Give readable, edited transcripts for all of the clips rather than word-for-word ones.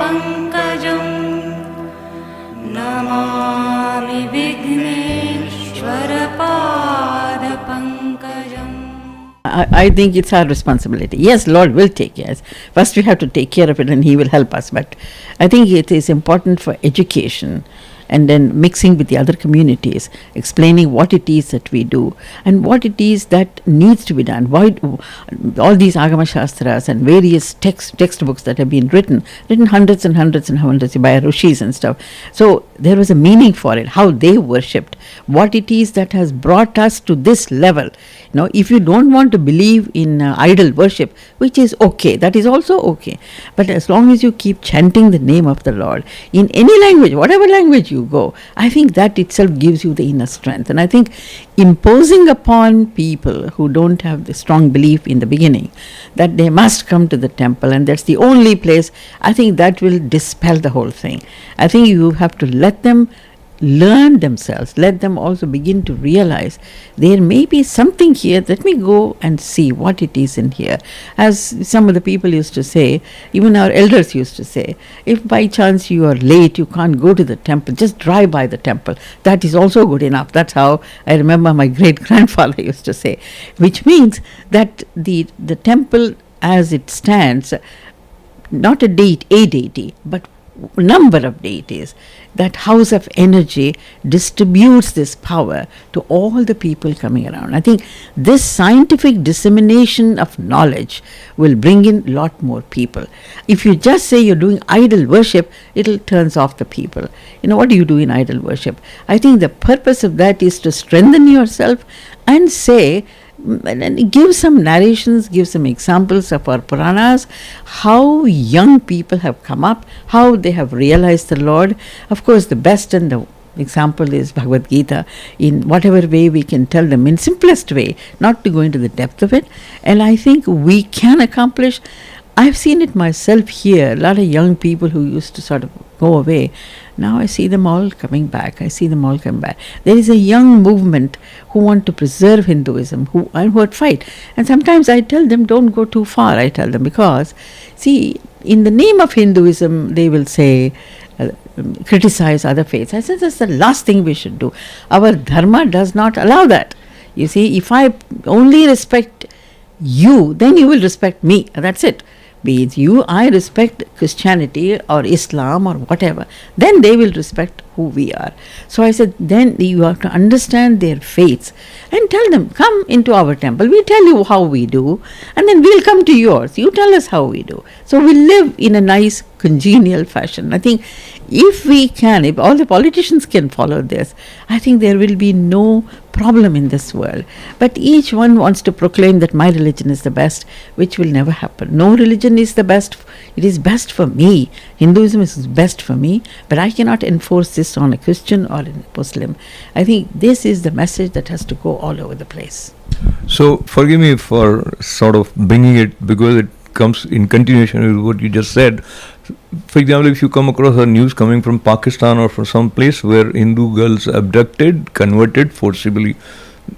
pankajam namami vigneshwara pada pankajam. I think it's our responsibility. Yes, Lord will take care. First we have to take care of it and He will help us. But I think it is important for education and then mixing with the other communities, explaining what it is that we do and what it is that needs to be done. Why all these Agama Shastras and various textbooks that have been written hundreds and hundreds and hundreds by rishis and stuff. So there was a meaning for it, how they worshipped, what it is that has brought us to this level. If you don't want to believe in idol worship, which is okay, that is also okay. But as long as you keep chanting the name of the Lord in any language, whatever language you go, I think that itself gives you the inner strength. And I think imposing upon people who don't have the strong belief in the beginning that they must come to the temple and that's the only place, I think that will dispel the whole thing. I think you have to let them learn themselves, let them also begin to realize there may be something here. Let me go and see what it is in here. As some of the people used to say, even our elders used to say, if by chance you are late, you can't go to the temple, just drive by the temple. That is also good enough. That's how I remember my great grandfather used to say, which means that the temple as it stands, not a deity, but number of deities, that house of energy distributes this power to all the people coming around. I think this scientific dissemination of knowledge will bring in a lot more people. If you just say you're doing idol worship, it'll turns off the people. What do you do in idol worship? I think the purpose of that is to strengthen yourself and say, and give some narrations, give some examples of our Puranas, how young people have come up, how they have realized the Lord. Of course, the best and the example is Bhagavad Gita, in whatever way we can tell them, in simplest way, not to go into the depth of it. And I think we can accomplish. I've seen it myself here, a lot of young people who used to sort of go away. Now I see them all coming back. There is a young movement who want to preserve Hinduism, who would fight. And sometimes I tell them, don't go too far, I tell them, because, see, in the name of Hinduism, they will say, criticize other faiths. I said, that's the last thing we should do. Our dharma does not allow that. You see, if I only respect you, then you will respect me. That's it. Be it you, I respect Christianity or Islam or whatever, then they will respect who we are. So I said, then you have to understand their faiths and tell them, come into our temple, we tell you how we do, and then we'll come to yours, you tell us how we do. So we live in a nice congenial fashion. I think if we can, if all the politicians can follow this, I think there will be no problem in this world. But each one wants to proclaim that my religion is the best, which will never happen. No religion is the best. It is best for me. Hinduism is best for me, but I cannot enforce this on a Christian or a Muslim. I think this is the message that has to go all over the place. So forgive me for sort of bringing it, because it comes in continuation with what you just said. For example, if you come across a news coming from Pakistan or from some place where Hindu girls abducted, converted forcibly,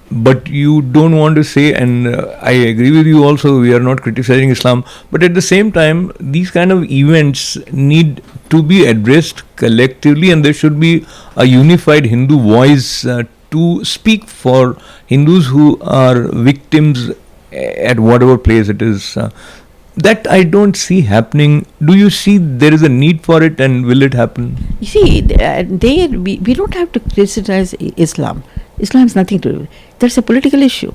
but you don't want to say, and I agree with you also, we are not criticizing Islam, but at the same time, these kind of events need to be addressed collectively, and there should be a unified Hindu voice to speak for Hindus who are victims at whatever place it is. That I don't see happening. Do you see there is a need for it, and will it happen? You see, we don't have to criticize Islam. Islam has nothing to do with it. That's a political issue.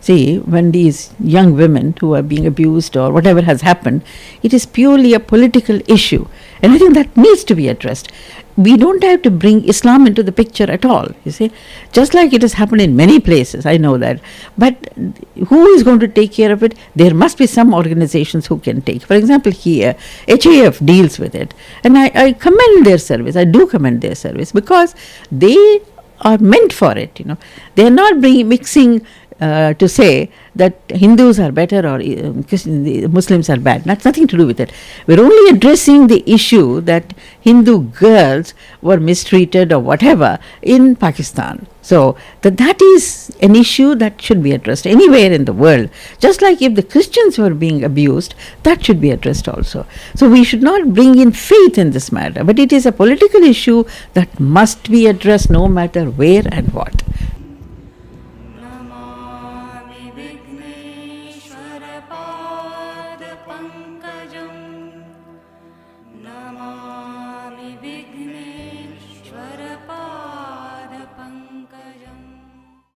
See, when these young women who are being abused or whatever has happened, it is purely a political issue. And I think that needs to be addressed. We don't have to bring Islam into the picture at all, you see. Just like it has happened in many places, I know that. But who is going to take care of it? There must be some organizations who can take. For example, here, HAF deals with it. And I commend their service. I do commend their service because they are meant for it, you know. They are not mixing to say that Hindus are better or Muslims are bad. That's nothing to do with it. We're only addressing the issue that Hindu girls were mistreated or whatever in Pakistan. So that is an issue that should be addressed anywhere in the world. Just like if the Christians were being abused, that should be addressed also. So we should not bring in faith in this matter, but it is a political issue that must be addressed no matter where and what.